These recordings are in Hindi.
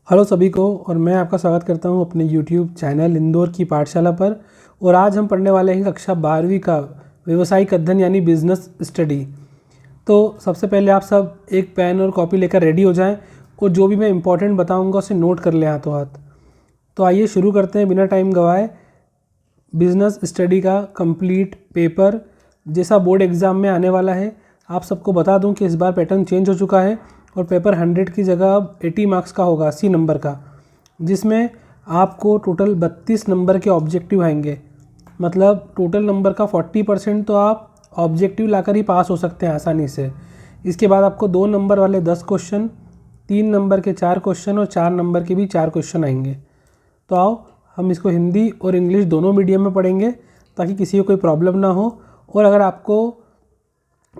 हेलो सभी को और मैं आपका स्वागत करता हूं अपने YouTube चैनल इंदौर की पाठशाला पर। और आज हम पढ़ने वाले हैं कक्षा 12वीं का व्यवसायिक अध्ययन यानी बिजनेस स्टडी। तो सबसे पहले आप सब एक पेन और कॉपी लेकर रेडी हो जाएं और जो भी मैं इम्पोर्टेंट बताऊंगा उसे नोट कर लें हाथों हाथ। तो आइए शुरू करते हैं बिना टाइम गवाए। बिजनेस स्टडी का कंप्लीट पेपर जैसा बोर्ड एग्ज़ाम में आने वाला है। आप सबको बता दूं कि इस बार पैटर्न चेंज हो चुका है और पेपर 100 की जगह अब 80 मार्क्स का होगा, 80 नंबर का, जिसमें आपको टोटल 32 नंबर के ऑब्जेक्टिव आएंगे। मतलब टोटल नंबर का 40% तो आप ऑब्जेक्टिव लाकर ही पास हो सकते हैं आसानी से। इसके बाद आपको 2 नंबर वाले 10 क्वेश्चन, 3 नंबर के 4 क्वेश्चन और 4 नंबर के भी 4 क्वेश्चन आएंगे। तो आओ हम इसको हिंदी और इंग्लिश दोनों मीडियम में पढ़ेंगे ताकि किसी को कोई प्रॉब्लम ना हो। और अगर आपको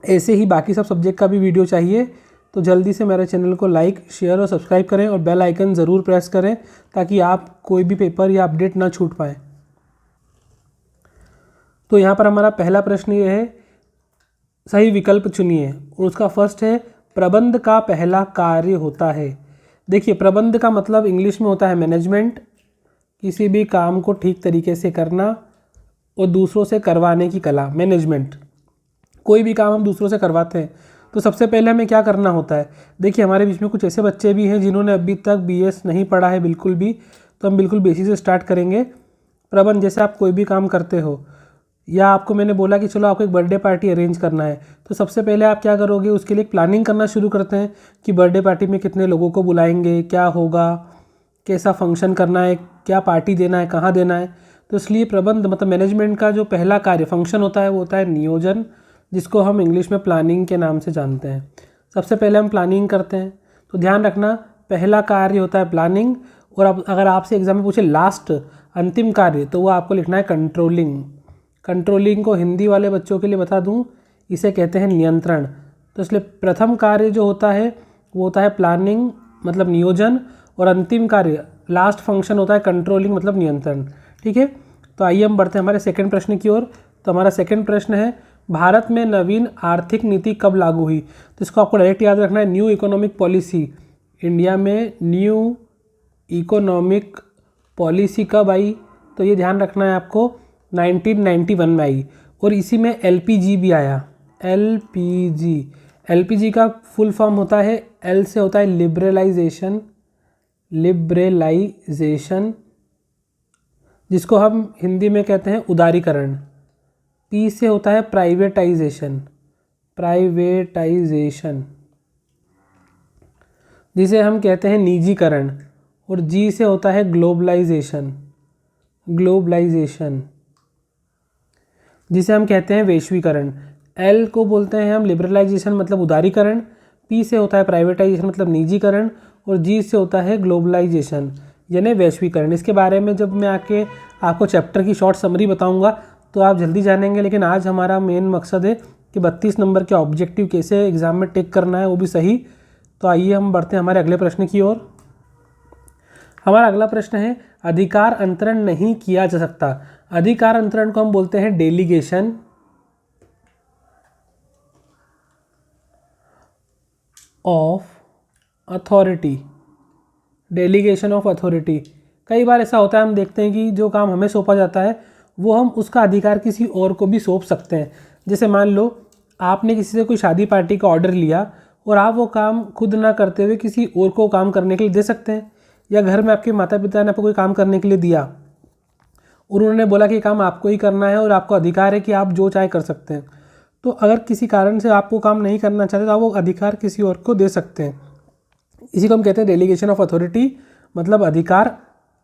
ऐसे ही बाकी सब सब्जेक्ट का भी वीडियो चाहिए तो जल्दी से मेरे चैनल को लाइक, शेयर और सब्सक्राइब करें और बेल आइकन ज़रूर प्रेस करें ताकि आप कोई भी पेपर या अपडेट ना छूट पाए। तो यहाँ पर हमारा पहला प्रश्न ये है, सही विकल्प चुनिए। उसका फर्स्ट है, प्रबंध का पहला कार्य होता है। देखिए, प्रबंध का मतलब इंग्लिश में होता है मैनेजमेंट, किसी भी काम को ठीक तरीके से करना और दूसरों से करवाने की कला, मैनेजमेंट। कोई भी काम हम दूसरों से करवाते हैं तो सबसे पहले हमें क्या करना होता है। देखिए, हमारे बीच में कुछ ऐसे बच्चे भी हैं जिन्होंने अभी तक BS नहीं पढ़ा है बिल्कुल भी, तो हम बिल्कुल बेसिक से स्टार्ट करेंगे। प्रबंध, जैसे आप कोई भी काम करते हो या आपको मैंने बोला कि चलो आपको एक बर्थडे पार्टी अरेंज करना है, तो सबसे पहले आप क्या करोगे, उसके लिए एक प्लानिंग करना शुरू करते हैं कि बर्थडे पार्टी में कितने लोगों को बुलाएंगे, क्या होगा, कैसा फंक्शन करना है, क्या पार्टी देना है, कहाँ देना है। तो इसलिए प्रबंध मतलब मैनेजमेंट का जो पहला कार्य फंक्शन होता है वो होता है नियोजन, जिसको हम इंग्लिश में प्लानिंग के नाम से जानते हैं। सबसे पहले हम प्लानिंग करते हैं, तो ध्यान रखना पहला कार्य होता है प्लानिंग। और अब अगर आपसे एग्जाम में पूछे लास्ट, अंतिम कार्य, तो वो आपको लिखना है कंट्रोलिंग। कंट्रोलिंग को हिंदी वाले बच्चों के लिए बता दूं, इसे कहते हैं नियंत्रण। तो इसलिए प्रथम कार्य जो होता है वो होता है प्लानिंग मतलब नियोजन, और अंतिम कार्य लास्ट फंक्शन होता है कंट्रोलिंग मतलब नियंत्रण। ठीक है, तो आइए हम बढ़ते हैं हमारे सेकंड प्रश्न की ओर। तो हमारा सेकंड प्रश्न है, भारत में नवीन आर्थिक नीति कब लागू हुई। तो इसको आपको डायरेक्ट याद रखना है, न्यू इकोनॉमिक पॉलिसी। इंडिया में न्यू इकोनॉमिक पॉलिसी कब आई, तो ये ध्यान रखना है आपको, 1991 में आई। और इसी में LPG भी आया, LPG। LPG का फुल फॉर्म होता है, L से होता है लिबरलाइजेशन, लिबरलाइजेशन, जिसको हम हिंदी में कहते हैं उदारीकरण। P से होता है प्राइवेटाइजेशन, प्राइवेटाइजेशन, जिसे हम कहते हैं निजीकरण। और G से होता है ग्लोबलाइजेशन, ग्लोबलाइजेशन, जिसे हम कहते हैं वैश्वीकरण। L को बोलते हैं हम लिबरलाइजेशन मतलब उदारीकरण, P से होता है प्राइवेटाइजेशन मतलब निजीकरण, और G से होता है ग्लोबलाइजेशन यानी वैश्वीकरण। इसके बारे में जब मैं आके आपको चैप्टर की शॉर्ट समरी बताऊंगा तो आप जल्दी जानेंगे, लेकिन आज हमारा मेन मकसद है कि 32 नंबर के ऑब्जेक्टिव कैसे एग्जाम में टिक करना है, वो भी सही। तो आइए हम बढ़ते हैं हमारे अगले प्रश्न की ओर। हमारा अगला प्रश्न है, अधिकार अंतरण नहीं किया जा सकता। अधिकार अंतरण को हम बोलते हैं delegation of authority, delegation of authority. कई बार ऐसा होता है, हम देखते हैं कि जो काम हमें सौंपा जाता है वो हम उसका अधिकार किसी और को भी सौंप सकते हैं। जैसे मान लो आपने किसी से कोई शादी पार्टी का ऑर्डर लिया और आप वो काम खुद ना करते हुए किसी और को काम करने के लिए दे सकते हैं। या घर में आपके माता पिता ने आपको कोई काम करने के लिए दिया और उन्होंने बोला कि काम आपको ही करना है और आपको अधिकार है कि आप जो चाहे कर सकते हैं। तो अगर किसी कारण से आपको काम नहीं करना चाहते तो आप वो अधिकार किसी और को दे सकते हैं। इसी को हम कहते हैं डेलीगेशन ऑफ अथॉरिटी मतलब अधिकार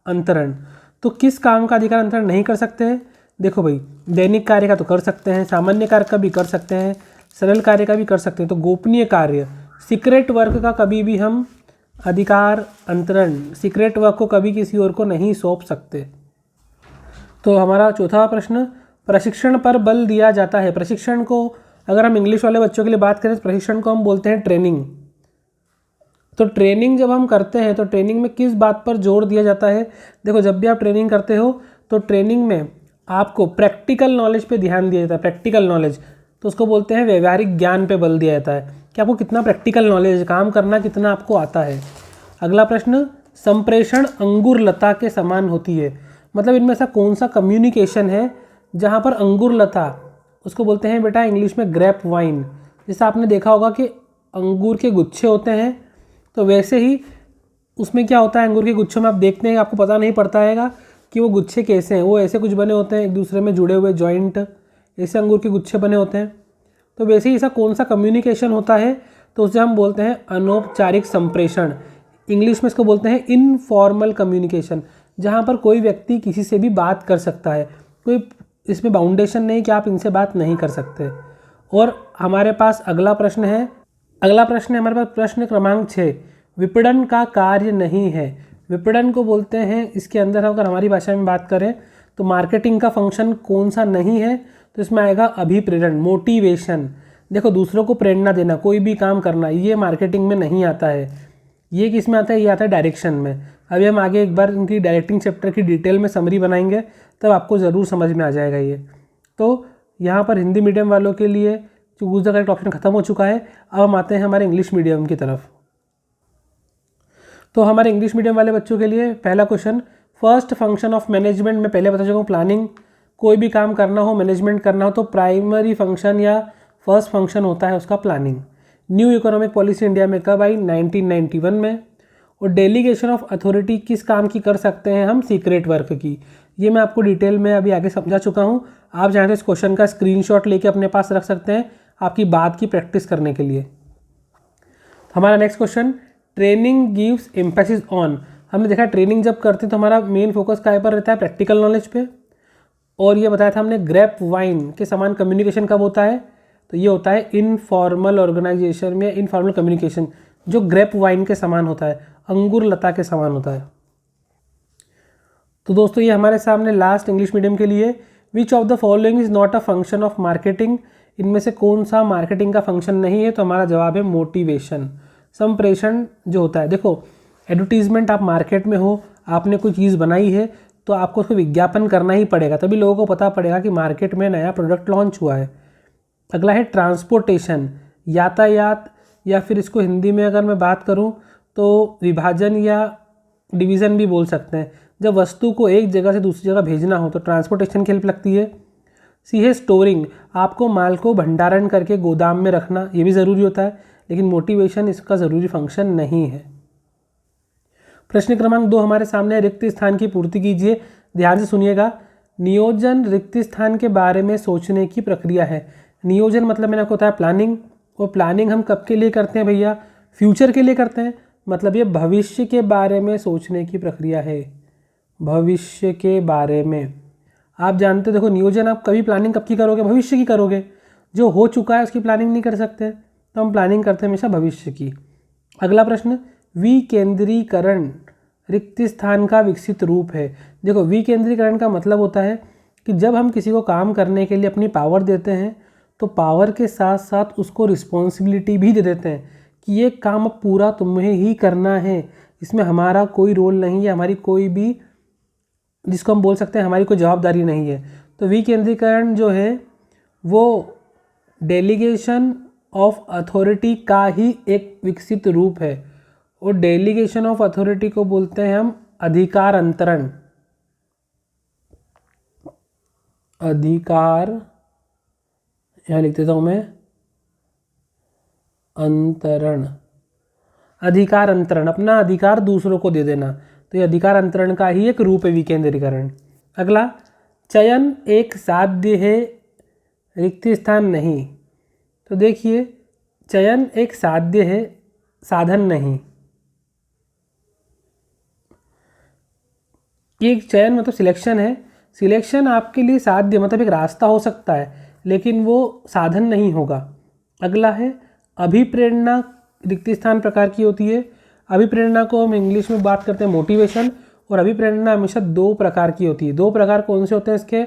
अंतरण। तो किस काम का अधिकार अंतरण नहीं कर सकते हैं? देखो भाई, दैनिक कार्य का तो कर सकते हैं, सामान्य कार्य का भी कर सकते हैं, सरल कार्य का भी कर सकते हैं। तो गोपनीय कार्य, सीक्रेट वर्क का कभी भी हम अधिकार अंतरण, सीक्रेट वर्क को कभी किसी और को नहीं सौंप सकते। तो हमारा चौथा प्रश्न, प्रशिक्षण पर बल दिया जाता है। प्रशिक्षण को अगर हम इंग्लिश वाले बच्चों के लिए बात करें तो प्रशिक्षण को हम बोलते हैं ट्रेनिंग। तो ट्रेनिंग जब हम करते हैं तो ट्रेनिंग में किस बात पर जोर दिया जाता है? देखो, जब भी आप ट्रेनिंग करते हो तो ट्रेनिंग में आपको प्रैक्टिकल नॉलेज पे ध्यान दिया जाता है। प्रैक्टिकल नॉलेज तो उसको बोलते हैं व्यवहारिक ज्ञान पे बल दिया जाता है कि आपको कितना प्रैक्टिकल नॉलेज, काम करना कितना आपको आता है। अगला प्रश्न, संप्रेषण अंगूर लता के समान होती है। मतलब इनमें ऐसा कौन सा कम्युनिकेशन है जहाँ पर अंगूर लता, उसको बोलते हैं बेटा इंग्लिश में ग्रेप वाइन। जैसा आपने देखा होगा कि अंगूर के गुच्छे होते हैं, तो वैसे ही उसमें क्या होता है, अंगूर के गुच्छों में आप देखते हैं, आपको पता नहीं पड़ता है कि वो गुच्छे कैसे हैं, वो ऐसे कुछ बने होते हैं एक दूसरे में जुड़े हुए जॉइंट, ऐसे अंगूर के गुच्छे बने होते हैं। तो वैसे ही ऐसा कौन सा कम्युनिकेशन होता है, तो उसे हम बोलते हैं अनौपचारिक संप्रेषण। इंग्लिश में इसको बोलते हैं इनफॉर्मल कम्युनिकेशन, जहाँ पर कोई व्यक्ति किसी से भी बात कर सकता है, कोई इसमें बाउंडेशन नहीं कि आप इनसे बात नहीं कर सकते। और हमारे पास अगला प्रश्न है हमारे पास प्रश्न क्रमांक 6, विपणन का कार्य नहीं है। विपणन को बोलते हैं, इसके अंदर अगर हमारी भाषा में बात करें तो मार्केटिंग का फंक्शन कौन सा नहीं है, तो इसमें आएगा अभिप्रेरण, मोटिवेशन। देखो दूसरों को प्रेरणा देना, कोई भी काम करना, ये मार्केटिंग में नहीं आता है। ये किस में आता है, ये आता है डायरेक्शन में। अभी हम आगे एक बार इनकी डायरेक्टिंग चैप्टर की डिटेल में समरी बनाएंगे, तब आपको ज़रूर समझ में आ जाएगा ये। तो यहाँ पर हिंदी मीडियम वालों के लिए चूज द करेक्ट ऑप्शन खत्म हो चुका है। अब हम आते हैं हमारे इंग्लिश मीडियम की तरफ। तो हमारे इंग्लिश मीडियम वाले बच्चों के लिए पहला question, first function of management. में पहले बता चुका हूँ, प्लानिंग, कोई भी काम करना हो, मैनेजमेंट करना हो, तो प्राइमरी फंक्शन या फर्स्ट फंक्शन होता है उसका planning. New economic policy India में कब आई, 1991 में। और डेलीगेशन ऑफ अथॉरिटी किस काम की कर सकते हैं हम, सीक्रेट वर्क की। ये मैं आपको डिटेल में अभी आगे समझा चुका हूँ। आप चाहें तो इस क्वेश्चन का स्क्रीनशॉट लेके अपने पास रख सकते हैं आपकी बात की प्रैक्टिस करने के लिए। हमारा next question, training gives emphasis on. हमने देखा ट्रेनिंग जब करते हैं तो हमारा मेन फोकस काय पर रहता है, प्रैक्टिकल नॉलेज पे। और ये बताया था हमने ग्रेप वाइन के समान कम्युनिकेशन कब होता है, तो ये होता है इनफॉर्मल ऑर्गेनाइजेशन में, इनफॉर्मल कम्युनिकेशन जो ग्रेप वाइन के समान होता है, अंगूर लता के समान होता है। तो दोस्तों ये हमारे सामने लास्ट इंग्लिश मीडियम के लिए, which of the following is not a function of marketing. इनमें से कौन सा मार्केटिंग का फंक्शन नहीं है, तो हमारा जवाब है मोटिवेशन, संप्रेषण जो होता है। देखो एडवर्टीजमेंट, आप मार्केट में हो, आपने कोई चीज़ बनाई है, तो आपको उसको विज्ञापन करना ही पड़ेगा, तभी लोगों को पता पड़ेगा कि मार्केट में नया प्रोडक्ट लॉन्च हुआ है। अगला है ट्रांसपोर्टेशन, यातायात, या फिर इसको हिंदी में अगर मैं बात करूं तो विभाजन या डिवीज़न भी बोल सकते हैं। जब वस्तु को एक जगह से दूसरी जगह भेजना हो तो ट्रांसपोर्टेशन की हेल्प लगती है। सी है स्टोरिंग, आपको माल को भंडारण करके गोदाम में रखना, ये भी ज़रूरी होता है, लेकिन मोटिवेशन इसका ज़रूरी फंक्शन नहीं है। प्रश्न क्रमांक 2 हमारे सामने, रिक्त स्थान की पूर्ति कीजिए। ध्यान से सुनिएगा। नियोजन रिक्त स्थान के बारे में सोचने की प्रक्रिया है। नियोजन मतलब मैंने आपको बताया प्लानिंग, और प्लानिंग हम कब के लिए करते हैं भैया, फ्यूचर के लिए करते हैं। मतलब ये भविष्य के बारे में सोचने की प्रक्रिया है, भविष्य के बारे में। आप जानते हो, देखो नियोजन आप कभी प्लानिंग कब की करोगे, भविष्य की करोगे। जो हो चुका है उसकी प्लानिंग नहीं कर सकते, तो हम प्लानिंग करते हैं हमेशा भविष्य की। अगला प्रश्न, विकेंद्रीकरण रिक्त स्थान का विकसित रूप है। देखो विकेंद्रीकरण का मतलब होता है कि जब हम किसी को काम करने के लिए अपनी पावर देते हैं, तो पावर के साथ साथ उसको रिस्पॉन्सिबिलिटी भी दे देते हैं कि ये काम अब पूरा तुम्हें ही करना है, इसमें हमारा कोई रोल नहीं है, हमारी कोई भी, जिसको हम बोल सकते हैं हमारी कोई जवाबदारी नहीं है। तो विकेंद्रीकरण जो है वो डेलीगेशन ऑफ अथॉरिटी का ही एक विकसित रूप है, और डेलीगेशन ऑफ अथॉरिटी को बोलते हैं हम अधिकार अंतरण। अधिकार, यहाँ लिख देता हूँ मैं, अंतरण, अधिकार अंतरण, अपना अधिकार दूसरों को दे देना, तो ये अधिकार अंतरण का ही एक रूप है विकेंद्रीकरण। अगला, चयन एक साध्य है, रिक्त स्थान नहीं। तो देखिए चयन एक साध्य है, साधन नहीं। ये चयन मतलब सिलेक्शन है, सिलेक्शन आपके लिए साध्य मतलब एक रास्ता हो सकता है, लेकिन वो साधन नहीं होगा। अगला है अभिप्रेरणा, रिक्त स्थान प्रकार की होती है। अभिप्रेरणा को हम इंग्लिश में बात करते हैं मोटिवेशन, और अभिप्रेरणा हमेशा 2 प्रकार की होती है। 2 प्रकार कौन से होते हैं इसके,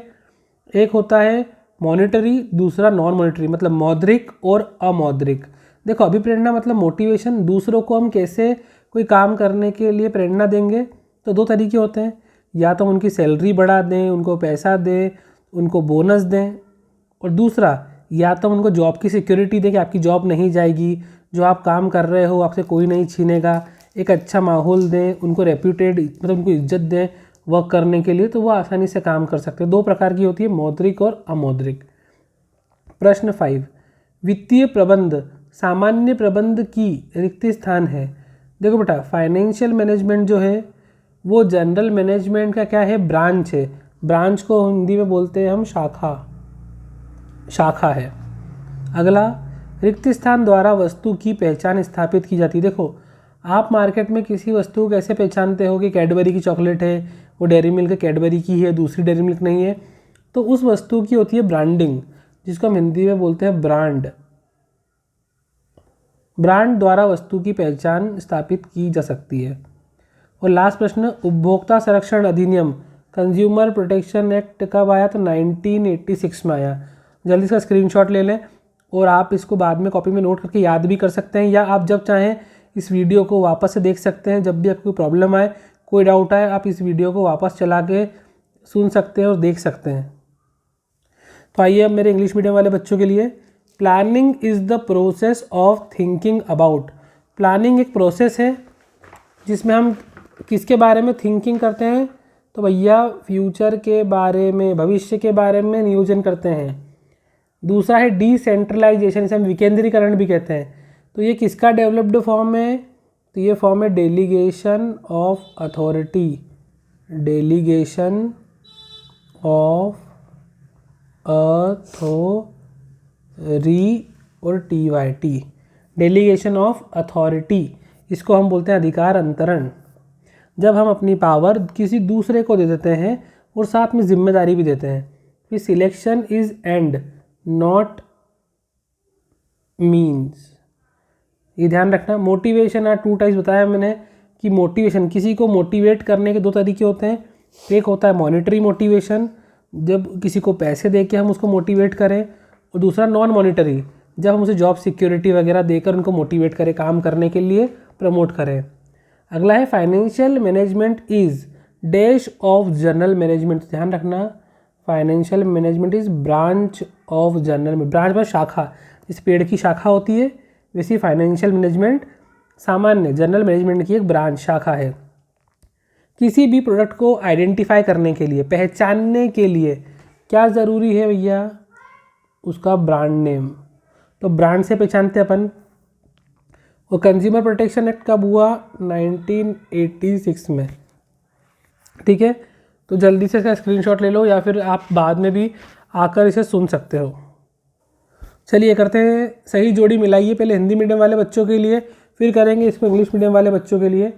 एक होता है मॉनिटरी, दूसरा नॉन मॉनिटरी, मतलब मौद्रिक और अमौद्रिक। देखो अभिप्रेरणा मतलब मोटिवेशन, दूसरों को हम कैसे कोई काम करने के लिए प्रेरणा देंगे, तो 2 तरीके होते हैं, या तो उनकी सैलरी बढ़ा दें, उनको पैसा दें, उनको बोनस दें, और दूसरा या तो उनको जॉब की सिक्योरिटी दें कि आपकी जॉब नहीं जाएगी, जो आप काम कर रहे हो आपसे कोई नहीं छीनेगा, एक अच्छा माहौल दें, उनको रेप्यूटेड मतलब उनको इज्जत दें वर्क करने के लिए, तो वो आसानी से काम कर सकते हैं। दो प्रकार की होती है, मौद्रिक और अमौद्रिक। प्रश्न 5, वित्तीय प्रबंध सामान्य प्रबंध की रिक्त स्थान है। देखो बेटा, फाइनेंशियल मैनेजमेंट जो है वो जनरल मैनेजमेंट का क्या है, ब्रांच है। ब्रांच को हिंदी में बोलते हैं हम शाखा है। अगला, रिक्त स्थान द्वारा वस्तु की पहचान स्थापित की जाती है। देखो, आप मार्केट में किसी वस्तु को कैसे पहचानते हो कि कैडबरी की चॉकलेट है, वो डेयरी मिल्क कैडबरी की है, दूसरी डेयरी मिल्क नहीं है, तो उस वस्तु की होती है ब्रांडिंग, जिसको हम हिंदी में बोलते हैं ब्रांड। ब्रांड द्वारा वस्तु की पहचान स्थापित की जा सकती है। और लास्ट प्रश्न, उपभोक्ता संरक्षण अधिनियम कंज्यूमर प्रोटेक्शन एक्ट कब आया, तो 1986 में आया। जल्दी इसका स्क्रीनशॉट ले लें और आप इसको बाद में कॉपी में नोट करके याद भी कर सकते हैं, या आप जब चाहें इस वीडियो को वापस से देख सकते हैं। जब भी आपको प्रॉब्लम आए, कोई डाउट आए, आप इस वीडियो को वापस चला के सुन सकते हैं और देख सकते हैं। तो आइए अब मेरे इंग्लिश मीडियम वाले बच्चों के लिए, planning is the process of thinking about. Planning एक प्रोसेस है जिसमें हम किसके बारे में थिंकिंग करते हैं, तो भैया फ्यूचर के बारे में, भविष्य के बारे में नियोजन करते हैं। दूसरा है डिसेंट्रलाइजेशन, इसे हम विकेंद्रीकरण भी कहते हैं। तो ये किसका डेवलप्ड फॉर्म है, तो ये फॉर्म है delegation of authority, delegation of authority और TYT, डेलीगेशन ऑफ अथॉरिटी, इसको हम बोलते हैं अधिकार अंतरण। जब हम अपनी पावर किसी दूसरे को दे देते हैं और साथ में जिम्मेदारी भी देते हैं। फिर selection is and not means, ये ध्यान रखना। मोटिवेशन आर 2 टाइप्स बताया मैंने कि मोटिवेशन, किसी को मोटिवेट करने के 2 तरीके होते हैं। एक होता है मॉनिटरी मोटिवेशन, जब किसी को पैसे दे के हम उसको मोटिवेट करें, और दूसरा नॉन मॉनिटरी, जब हम उसे जॉब सिक्योरिटी वगैरह देकर उनको मोटिवेट करें, काम करने के लिए प्रमोट करें। अगला है financial management is dash of general management. ध्यान रखना, financial management is branch of general, branch में शाखा, इस पेड़ की शाखा होती है, वैसी फाइनेंशियल मैनेजमेंट सामान्य जनरल मैनेजमेंट की एक ब्रांच शाखा है। किसी भी प्रोडक्ट को आइडेंटिफाई करने के लिए, पहचानने के लिए क्या ज़रूरी है भैया, उसका ब्रांड नेम। तो ब्रांड से पहचानते अपन। और कंज्यूमर प्रोटेक्शन एक्ट कब हुआ, 1986 में। ठीक है, तो जल्दी से इसका स्क्रीनशॉट ले लो, या फिर आप बाद में भी आकर इसे सुन सकते हो। चलिए करते हैं, सही जोड़ी मिलाइए पहले हिंदी मीडियम वाले बच्चों के लिए, फिर करेंगे इसको इंग्लिश मीडियम वाले बच्चों के लिए।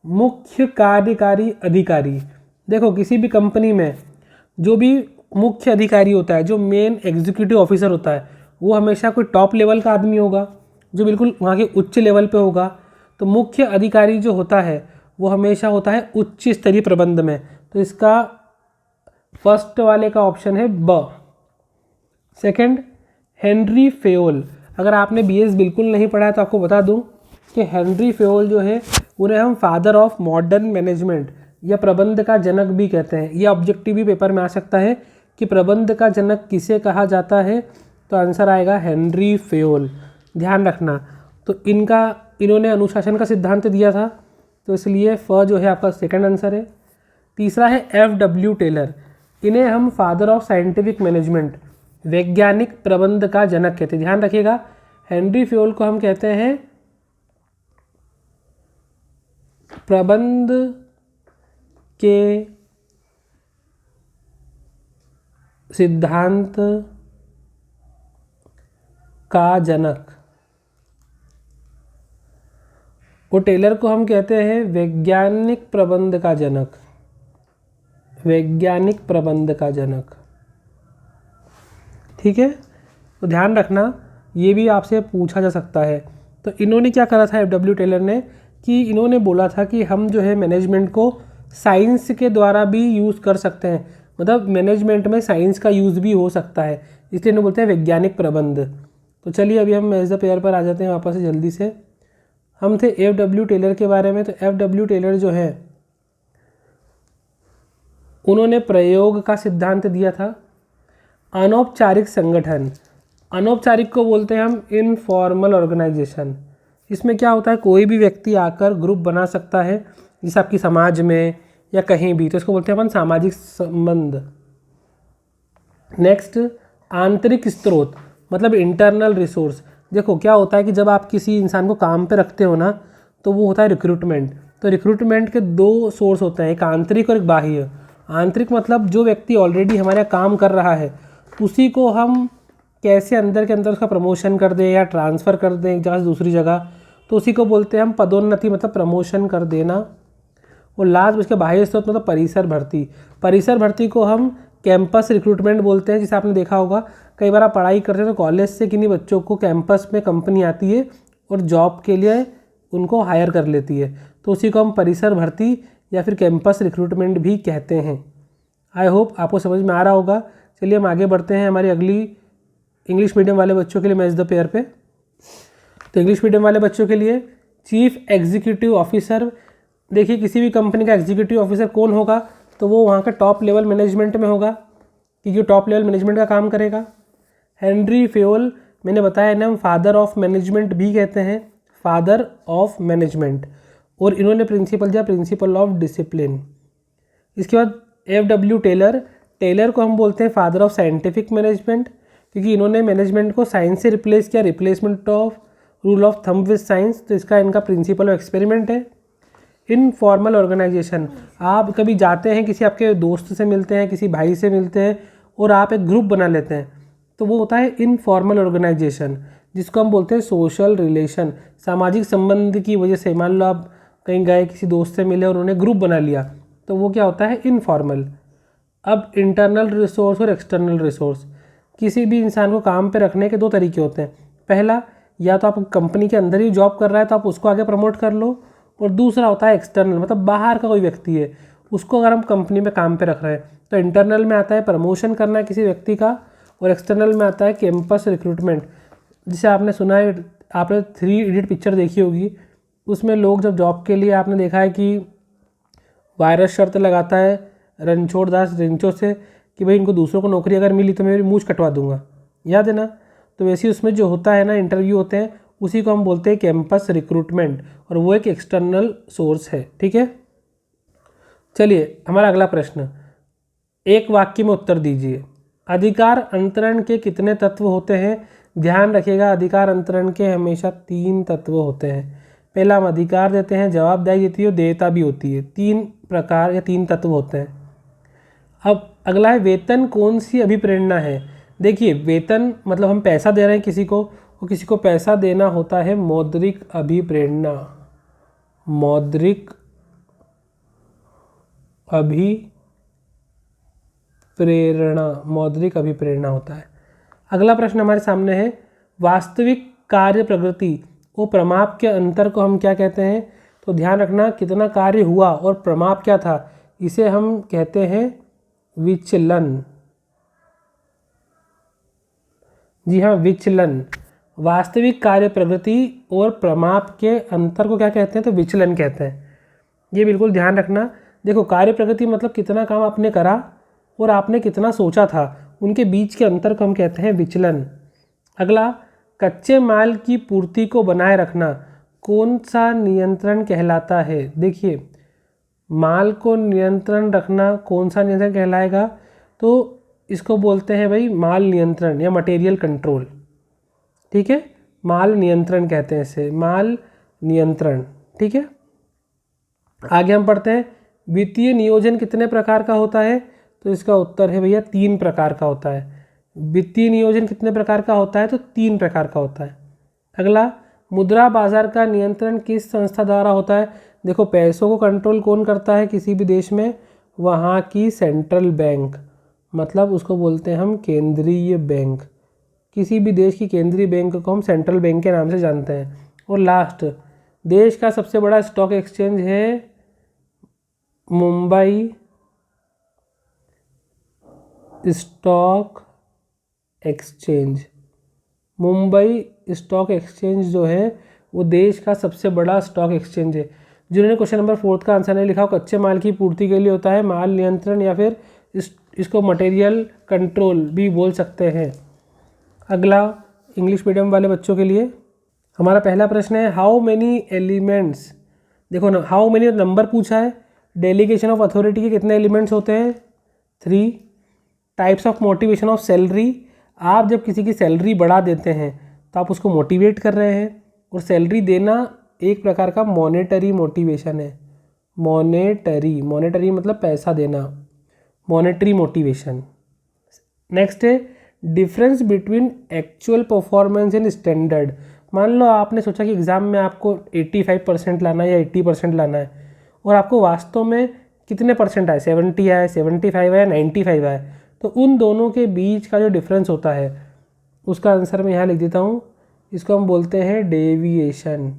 मुख्य कार्यकारी अधिकारी, देखो किसी भी कंपनी में जो भी मुख्य अधिकारी होता है, जो मेन एग्जीक्यूटिव ऑफिसर होता है, वो हमेशा कोई टॉप लेवल का आदमी होगा, जो बिल्कुल वहाँ के उच्च लेवल पे होगा। तो मुख्य अधिकारी जो होता है वो हमेशा होता है उच्च स्तरीय प्रबंध में। तो इसका फर्स्ट वाले का ऑप्शन है ब। Second, Henry Fayol. अगर आपने BS बिल्कुल नहीं पढ़ा है तो आपको बता दूं कि हेनरी फेयोल जो है उन्हें हम फादर ऑफ मॉडर्न मैनेजमेंट या प्रबंध का जनक भी कहते हैं। यह ऑब्जेक्टिव भी पेपर में आ सकता है कि प्रबंध का जनक किसे कहा जाता है, तो आंसर आएगा हेनरी फेयोल। ध्यान रखना, तो इन्होंने अनुशासन का सिद्धांत दिया था, तो इसलिए फ जो है आपका सेकंड आंसर है। तीसरा है FW टेलर, इन्हें हम फादर ऑफ साइंटिफिक मैनेजमेंट, वैज्ञानिक प्रबंध का जनक कहते हैं। ध्यान रखिएगा, हेनरी फेयोल को हम कहते हैं प्रबंध के सिद्धांत का जनक, और टेलर को हम कहते हैं वैज्ञानिक प्रबंध का जनक, वैज्ञानिक प्रबंध का जनक। ठीक है, तो ध्यान रखना, ये भी आपसे पूछा जा सकता है। तो इन्होंने क्या करा था FW टेलर ने, कि इन्होंने बोला था कि हम जो है मैनेजमेंट को साइंस के द्वारा भी यूज़ कर सकते हैं, मतलब मैनेजमेंट में साइंस का यूज़ भी हो सकता है, इसलिए इन्हें बोलते हैं वैज्ञानिक प्रबंध। तो चलिए अभी हम एज द पेयर पर आ जाते हैं वापस से जल्दी से। हम थे FW टेलर के बारे में। तो FW टेलर जो है उन्होंने प्रयोग का सिद्धांत दिया था। अनौपचारिक संगठन, अनौपचारिक को बोलते हैं हम इनफॉर्मल ऑर्गेनाइजेशन, इसमें क्या होता है, कोई भी व्यक्ति आकर ग्रुप बना सकता है, जैसे आपकी समाज में या कहीं भी, तो इसको बोलते हैं अपन सामाजिक संबंध। नेक्स्ट, आंतरिक स्रोत मतलब इंटरनल रिसोर्स। देखो क्या होता है कि जब आप किसी इंसान को काम पे रखते हो ना, तो वो होता है रिक्रूटमेंट। तो रिक्रूटमेंट के दो सोर्स होते हैं, एक आंतरिक और एक बाह्य। आंतरिक मतलब जो व्यक्ति ऑलरेडी हमारे यहाँ काम कर रहा है, उसी को हम कैसे अंदर के अंदर उसका प्रमोशन कर दें या ट्रांसफ़र कर दें एक जगह से दूसरी जगह, तो उसी को बोलते हैं हम पदोन्नति, मतलब प्रमोशन कर देना। और लास्ट उसके बाह्य स्रोत मतलब परिसर भर्ती। परिसर भर्ती को हम कैंपस रिक्रूटमेंट बोलते हैं। जैसे आपने देखा होगा कई बार आप पढ़ाई करते हैं तो कॉलेज से किन्हीं बच्चों को कैंपस में कंपनी आती है और जॉब के लिए उनको हायर कर लेती है, तो उसी को हम परिसर भर्ती या फिर कैंपस रिक्रूटमेंट भी कहते हैं। आई होप आपको समझ में आ रहा होगा। चलिए हम आगे बढ़ते हैं हमारी अगली इंग्लिश मीडियम वाले बच्चों के लिए मैच द पेयर पे। तो इंग्लिश मीडियम वाले बच्चों के लिए चीफ एग्जीक्यूटिव ऑफिसर। देखिए किसी भी कंपनी का एग्जीक्यूटिव ऑफिसर कौन होगा, तो वो वहाँ का टॉप लेवल मैनेजमेंट में होगा, क्योंकि टॉप लेवल मैनेजमेंट का काम करेगा। हेनरी फेयोल, मैंने बताया ना, हम फादर ऑफ मैनेजमेंट भी कहते हैं, फादर ऑफ मैनेजमेंट। और इन्होंने प्रिंसिपल दिया, प्रिंसिपल ऑफ डिसिप्लिन। इसके बाद एफ.डब्ल्यू. टेलर। टेलर को हम बोलते हैं फादर ऑफ साइंटिफिक मैनेजमेंट, क्योंकि इन्होंने मैनेजमेंट को साइंस से रिप्लेस किया, replacement of rule of thumb with science, तो इसका इनका प्रिंसिपल ऑफ एक्सपेरिमेंट है। इनफॉर्मल ऑर्गेनाइजेशन, आप कभी जाते हैं किसी आपके दोस्त से मिलते हैं, किसी भाई से मिलते हैं और आप एक ग्रुप बना लेते हैं, तो वो होता है इनफॉर्मल ऑर्गेनाइजेशन, जिसको हम बोलते हैं सोशल रिलेशन। सामाजिक संबंध की वजह से मान लो आप कहीं गए, किसी दोस्त से मिले और उन्होंने ग्रुप बना लिया, तो वो क्या होता है, इनफॉर्मल। अब इंटरनल रिसोर्स और एक्सटर्नल रिसोर्स। किसी भी इंसान को काम पे रखने के दो तरीके होते हैं। पहला, या तो आप कंपनी के अंदर ही जॉब कर रहा है तो आप उसको आगे प्रमोट कर लो, और दूसरा होता है एक्सटर्नल, मतलब बाहर का कोई व्यक्ति है, उसको अगर हम कंपनी में काम पे रख रहे हैं। तो इंटरनल में आता है प्रमोशन करना किसी व्यक्ति का, और एक्सटर्नल में आता है कैंपस रिक्रूटमेंट। जिसे आपने सुना है, आपने 3 इडियट पिक्चर देखी होगी, उसमें लोग जब जॉब के लिए, आपने देखा है कि वायरस शर्त लगाता है रणछोड़ दास रिंचो से कि भाई इनको दूसरों को नौकरी अगर मिली तो मैं मेरी मूंछ कटवा दूंगा, याद है ना। तो वैसे ही उसमें जो होता है ना, इंटरव्यू होते हैं, उसी को हम बोलते हैं कैंपस रिक्रूटमेंट, और वो एक एक्सटर्नल सोर्स है, ठीक है। चलिए हमारा अगला प्रश्न, एक वाक्य में उत्तर दीजिए। अधिकार अंतरण के कितने तत्व होते हैं? ध्यान रखिएगा, अधिकार अंतरण के हमेशा 3 तत्व होते हैं। पहला, हम अधिकार देते हैं, जवाबदाही देती है, देयता भी होती है। 3 प्रकार या 3 तत्व होते हैं। अब अगला है, वेतन कौन सी अभिप्रेरणा है? देखिए वेतन मतलब हम पैसा दे रहे हैं किसी को, और किसी को पैसा देना होता है मौद्रिक अभिप्रेरणा। मौद्रिक अभिप्रेरणा, मौद्रिक अभिप्रेरणा होता है। अगला प्रश्न हमारे सामने है, वास्तविक कार्य प्रगति और प्रमाप के अंतर को हम क्या कहते हैं? तो ध्यान रखना, कितना कार्य हुआ और प्रमाप क्या था, इसे हम कहते हैं विचलन। जी हाँ, विचलन। वास्तविक कार्य प्रगति और प्रमाप के अंतर को क्या कहते हैं? तो विचलन कहते हैं। ये बिल्कुल ध्यान रखना। देखो कार्य प्रगति मतलब कितना काम आपने करा और आपने कितना सोचा था, उनके बीच के अंतर को हम कहते हैं विचलन। अगला, कच्चे माल की पूर्ति को बनाए रखना कौन सा नियंत्रण कहलाता है? देखिए माल को नियंत्रण रखना कौन सा नियंत्रण कहलाएगा? तो इसको बोलते हैं भाई माल नियंत्रण या मटेरियल कंट्रोल, ठीक है। माल नियंत्रण कहते हैं इसे, माल नियंत्रण, ठीक है। आगे हम पढ़ते हैं, वित्तीय नियोजन कितने प्रकार का होता है? तो इसका उत्तर है भैया 3 प्रकार का होता है। वित्तीय नियोजन कितने प्रकार का होता है? तो 3 प्रकार का होता है। अगला, मुद्रा बाजार का नियंत्रण किस संस्था द्वारा होता है? देखो पैसों को कंट्रोल कौन करता है किसी भी देश में? वहाँ की सेंट्रल बैंक, मतलब उसको बोलते हैं हम केंद्रीय बैंक। किसी भी देश की केंद्रीय बैंक को हम सेंट्रल बैंक के नाम से जानते हैं। और लास्ट, देश का सबसे बड़ा स्टॉक एक्सचेंज है Mumbai stock exchange. Mumbai stock exchange जो है वो देश का सबसे बड़ा स्टॉक एक्सचेंज है। जिन्होंने क्वेश्चन नंबर 4 का आंसर नहीं लिखा, कच्चे माल की पूर्ति के लिए होता है माल नियंत्रण, या फिर इसको मटेरियल कंट्रोल भी बोल सकते हैं। अगला इंग्लिश मीडियम वाले बच्चों के लिए हमारा पहला प्रश्न है हाउ मेनी एलिमेंट्स, देखो ना हाउ मेनी नंबर पूछा है, डेलीगेशन ऑफ अथॉरिटी के कितने एलिमेंट्स होते हैं 3, types of motivation of salary, आप जब किसी की सैलरी बढ़ा देते हैं तो आप उसको मोटिवेट कर रहे हैं, और सैलरी देना एक प्रकार का मॉनेटरी मोटिवेशन है, मॉनेटरी मतलब पैसा देना, मॉनेटरी मोटिवेशन। नेक्स्ट है difference between actual performance and standard. मान लो आपने सोचा कि एग्ज़ाम में आपको 85% लाना है या 80% लाना है, और आपको वास्तव में कितने परसेंट आए, 70 आए, 75 आए, 95 आए, तो उन दोनों के बीच का जो डिफरेंस होता है उसका आंसर मैं यहाँ लिख देता हूँ, इसको हम बोलते हैं डेविएशन,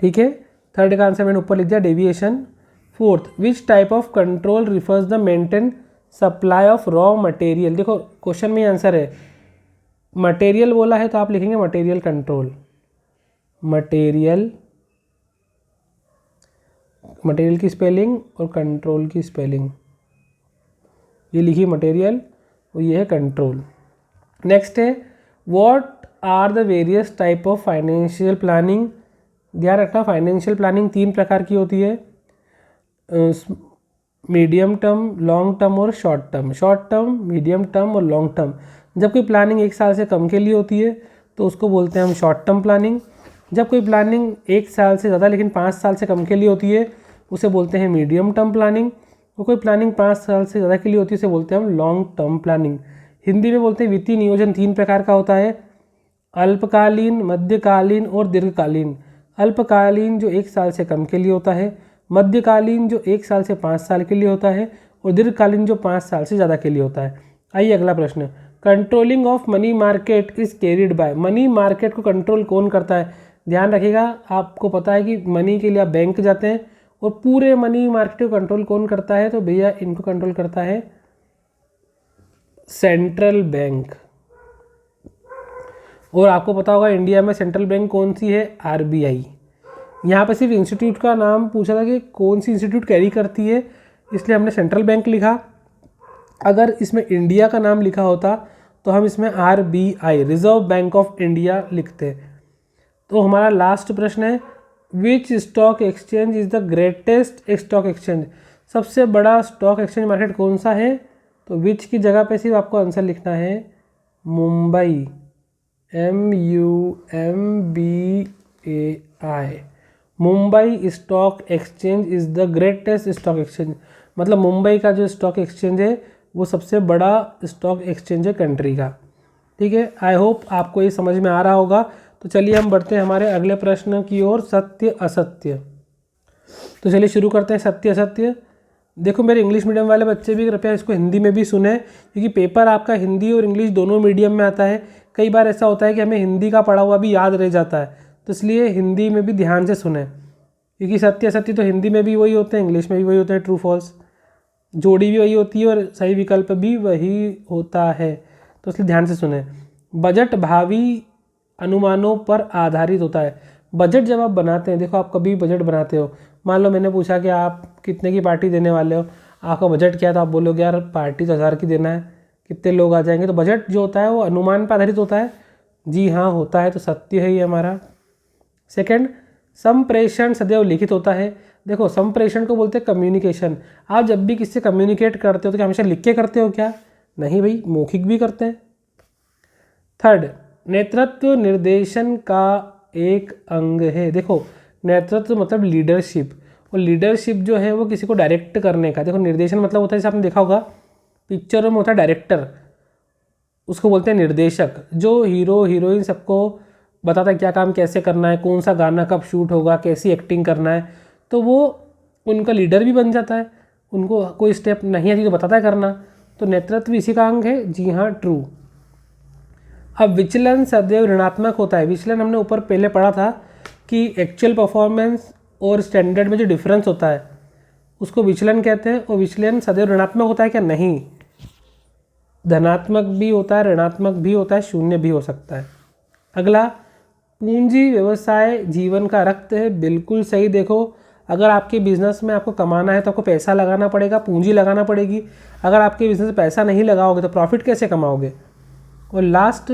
ठीक है। थर्ड का आंसर मैंने ऊपर लिख दिया deviation. Fourth, which type of control refers the maintain supply of raw material, देखो क्वेश्चन में आंसर है मटेरियल बोला है तो आप लिखेंगे मटेरियल कंट्रोल, मटेरियल की स्पेलिंग और कंट्रोल की स्पेलिंग, ये लिखिए मटेरियल और ये है कंट्रोल। नेक्स्ट है what are the various type of financial planning. ध्यान रखना फाइनेंशियल प्लानिंग 3 प्रकार की होती है, मीडियम टर्म, लॉन्ग टर्म और शॉर्ट टर्म, मीडियम टर्म और लॉन्ग टर्म। जब कोई प्लानिंग 1 साल से कम के लिए होती है तो उसको बोलते हैं हम शॉर्ट टर्म प्लानिंग। जब कोई प्लानिंग 1 साल से ज़्यादा लेकिन 5 साल से कम के लिए होती है उसे बोलते हैं मीडियम टर्म प्लानिंग, और कोई प्लानिंग 5 साल से ज़्यादा के लिए होती है उसे बोलते हैं हम लॉन्ग टर्म प्लानिंग। हिंदी में बोलते हैं वित्तीय नियोजन 3 प्रकार का होता है, अल्पकालीन, मध्यकालीन और दीर्घकालीन। अल्पकालीन जो 1 साल से कम के लिए होता है, मध्यकालीन जो 1 साल से 5 साल के लिए होता है, और दीर्घकालीन जो 5 साल से ज़्यादा के लिए होता है। आइए अगला प्रश्न, controlling of money market is carried by, money market को कंट्रोल कौन करता है। ध्यान रखिएगा आपको पता है कि मनी के लिए आप बैंक जाते हैं, और पूरे मनी मार्केट को कंट्रोल कौन करता है, तो भैया इनको कंट्रोल करता है सेंट्रल बैंक। और आपको पता होगा इंडिया में सेंट्रल बैंक कौन सी है, आरबीआई। यहाँ पे सिर्फ इंस्टीट्यूट का नाम पूछा था कि कौन सी इंस्टीट्यूट कैरी करती है, इसलिए हमने सेंट्रल बैंक लिखा। अगर इसमें इंडिया का नाम लिखा होता तो हम इसमें RBI, reserve bank of India लिखते। तो हमारा लास्ट प्रश्न है विच stock exchange is the greatest stock exchange, सबसे बड़ा स्टॉक एक्सचेंज मार्केट कौन सा है, तो विच की जगह पे सिर्फ आपको आंसर लिखना है Mumbai, MUMBAI, Mumbai stock exchange is the greatest stock exchange, मतलब मुंबई का जो स्टॉक एक्सचेंज है वो सबसे बड़ा स्टॉक एक्सचेंज है कंट्री का। ठीक है, आई होप आपको ये समझ में आ रहा होगा। तो चलिए हम बढ़ते हैं हमारे अगले प्रश्न की ओर, सत्य असत्य। तो चलिए शुरू करते हैं सत्य असत्य। देखो मेरे इंग्लिश मीडियम वाले बच्चे भी कृपया इसको हिंदी में भी सुने, क्योंकि पेपर आपका हिंदी और इंग्लिश दोनों मीडियम में आता है। कई बार ऐसा होता है कि हमें हिंदी का पढ़ा हुआ भी याद रह जाता है, तो इसलिए हिंदी में भी ध्यान से सुने, क्योंकि सत्य असत्य तो हिंदी में भी वही होते हैं, इंग्लिश में भी वही होते हैं, ट्रू फॉल्स, जोड़ी भी वही होती है और सही विकल्प भी वही होता है, तो इसलिए ध्यान से सुने। बजट भावी अनुमानों पर आधारित होता है। बजट जब आप बनाते हैं, देखो आप कभी बजट बनाते हो, मान लो मैंने पूछा कि आप कितने की पार्टी देने वाले हो, आपका बजट क्या है, तो आप बोलोगे यार पार्टी तो 1000 की देना है, कितने लोग आ जाएंगे। तो बजट जो होता है वो अनुमान पर आधारित होता है। जी हाँ होता है, तो सत्य है ये हमारा। सेकंड, संप्रेषण सदैव लिखित होता है। देखो संप्रेषण को बोलते हैं कम्युनिकेशन। आप जब भी किससे कम्युनिकेट करते हो तो क्या हमेशा लिख के करते हो क्या, नहीं भाई, मौखिक भी करते हैं। थर्ड, नेतृत्व निर्देशन का एक अंग है। देखो नेतृत्व मतलब लीडरशिप, और लीडरशिप जो है वो किसी को डायरेक्ट करने का। देखो निर्देशन मतलब होता है, जैसे आपने देखा होगा पिक्चरों में होता है डायरेक्टर, उसको बोलते हैं निर्देशक, जो हीरो हीरोइन सबको बताता है क्या काम कैसे करना है, कौन सा गाना कब शूट होगा, कैसी एक्टिंग करना है, तो वो उनका लीडर भी बन जाता है। उनको कोई स्टेप नहीं आती तो बताता है करना, तो नेतृत्व इसी का अंग है। जी हाँ, ट्रू। अब विचलन सदैव ऋणात्मक होता है। विचलन हमने ऊपर पहले पढ़ा था कि एक्चुअल परफॉर्मेंस और स्टैंडर्ड में जो डिफरेंस होता है उसको विचलन कहते हैं, और विचलन सदैव ऋणात्मक होता है क्या, नहीं, धनात्मक भी होता है, ऋणात्मक भी होता है, शून्य भी हो सकता है। अगला, पूंजी व्यवसाय जीवन का रक्त है। बिल्कुल सही। देखो अगर आपके बिजनेस में आपको कमाना है तो आपको पैसा लगाना पड़ेगा, पूंजी लगाना पड़ेगी। अगर आपके बिजनेस में पैसा नहीं लगाओगे तो प्रॉफिट कैसे कमाओगे, और लास्ट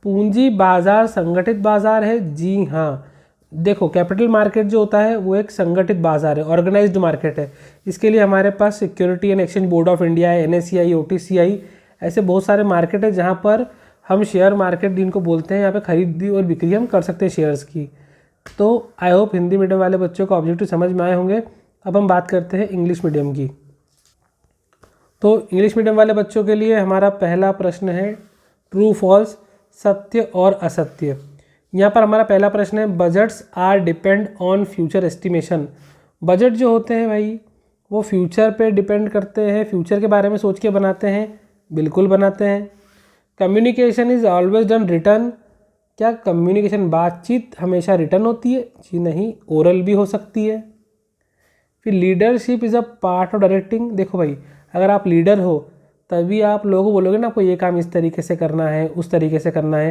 पूंजी बाजार संगठित बाजार है। जी हाँ, देखो कैपिटल मार्केट जो होता है वो एक संगठित बाजार है, ऑर्गेनाइज्ड मार्केट है। इसके लिए हमारे पास security and exchange board of India है, NSCI, OTCI, ऐसे बहुत सारे मार्केट है जहाँ पर हम शेयर मार्केट जिनको बोलते हैं, यहाँ पे खरीदी और बिक्री हम कर सकते हैं शेयर्स की। तो आई होप हिंदी मीडियम वाले बच्चों को ऑब्जेक्टिव समझ में आए होंगे। अब हम बात करते हैं इंग्लिश मीडियम की। तो इंग्लिश मीडियम वाले बच्चों के लिए हमारा पहला प्रश्न है ट्रू फॉल्स, सत्य और असत्य। यहाँ पर हमारा पहला प्रश्न है budgets are depend on future estimation. Budget जो होते हैं भाई वो फ्यूचर पे डिपेंड करते हैं, फ्यूचर के बारे में सोच के बनाते हैं, बिल्कुल बनाते हैं। Communication is always done return, क्या कम्युनिकेशन बातचीत हमेशा रिटर्न होती है? जी नहीं, ओरल भी हो सकती है। फिर leadership is a part of directing. देखो भाई, अगर आप लीडर हो तभी आप लोगों को बोलोगे ना आपको ये काम इस तरीके से करना है, उस तरीके से करना है,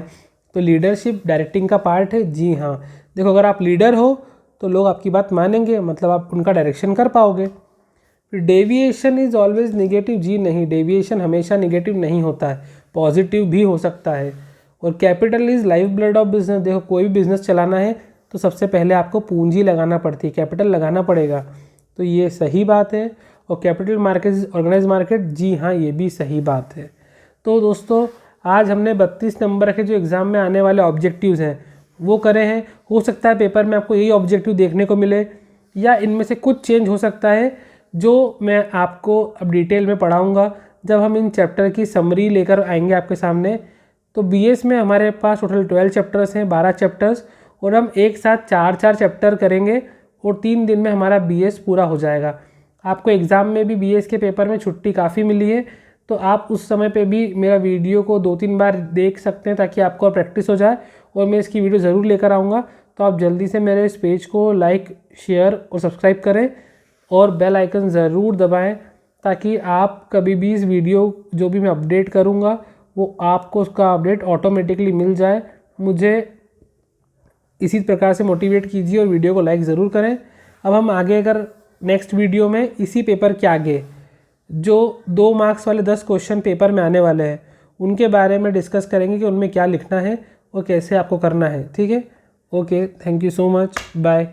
तो लीडरशिप डायरेक्टिंग का पार्ट है। जी हाँ, देखो अगर आप लीडर हो तो लोग आपकी बात मानेंगे, मतलब आप उनका डायरेक्शन कर पाओगे। फिर डेविएशन इज़ ऑलवेज निगेटिव। जी नहीं, डेविएशन हमेशा निगेटिव नहीं होता है, पॉजिटिव भी हो सकता है। और capital is life blood of business. देखो कोई भी बिजनेस चलाना है तो सबसे पहले आपको पूंजी लगाना पड़ती है, कैपिटल लगाना पड़ेगा, तो ये सही बात है। और capital market is organise market. जी हाँ, ये भी सही बात है। तो दोस्तों आज हमने 32 नंबर के जो एग्ज़ाम में आने वाले ऑब्जेक्टिव्स हैं वो करे हैं। हो सकता है पेपर में आपको यही ऑब्जेक्टिव देखने को मिले या इनमें से कुछ चेंज हो सकता है, जो मैं आपको अब डिटेल में पढ़ाऊँगा जब हम इन चैप्टर की समरी लेकर आएंगे आपके सामने। तो BS में हमारे पास टोटल 12 चैप्टर्स हैं, 12 चैप्टर्स, और हम एक साथ 4-4 चैप्टर करेंगे और 3 दिन में हमारा BS पूरा हो जाएगा। आपको एग्ज़ाम में भी BS के पेपर में छुट्टी काफ़ी मिली है, तो आप उस समय पे भी मेरा वीडियो को 2-3 बार देख सकते हैं ताकि आपको प्रैक्टिस हो जाए। और मैं इसकी वीडियो ज़रूर लेकर आऊँगा, तो आप जल्दी से मेरे इस पेज को लाइक, शेयर और सब्सक्राइब करें और बेल आइकन ज़रूर दबाएं ताकि आप कभी भी इस वीडियो जो भी मैं अपडेट करूँगा वो आपको उसका अपडेट ऑटोमेटिकली मिल जाए। मुझे इसी प्रकार से मोटिवेट कीजिए और वीडियो को लाइक ज़रूर करें। अब हम आगे अगर नेक्स्ट वीडियो में इसी पेपर के आगे जो 2 मार्क्स वाले 10 क्वेश्चन पेपर में आने वाले हैं उनके बारे में डिस्कस करेंगे कि उनमें क्या लिखना है और कैसे आपको करना है। ठीक है, okay, thank you so much, bye.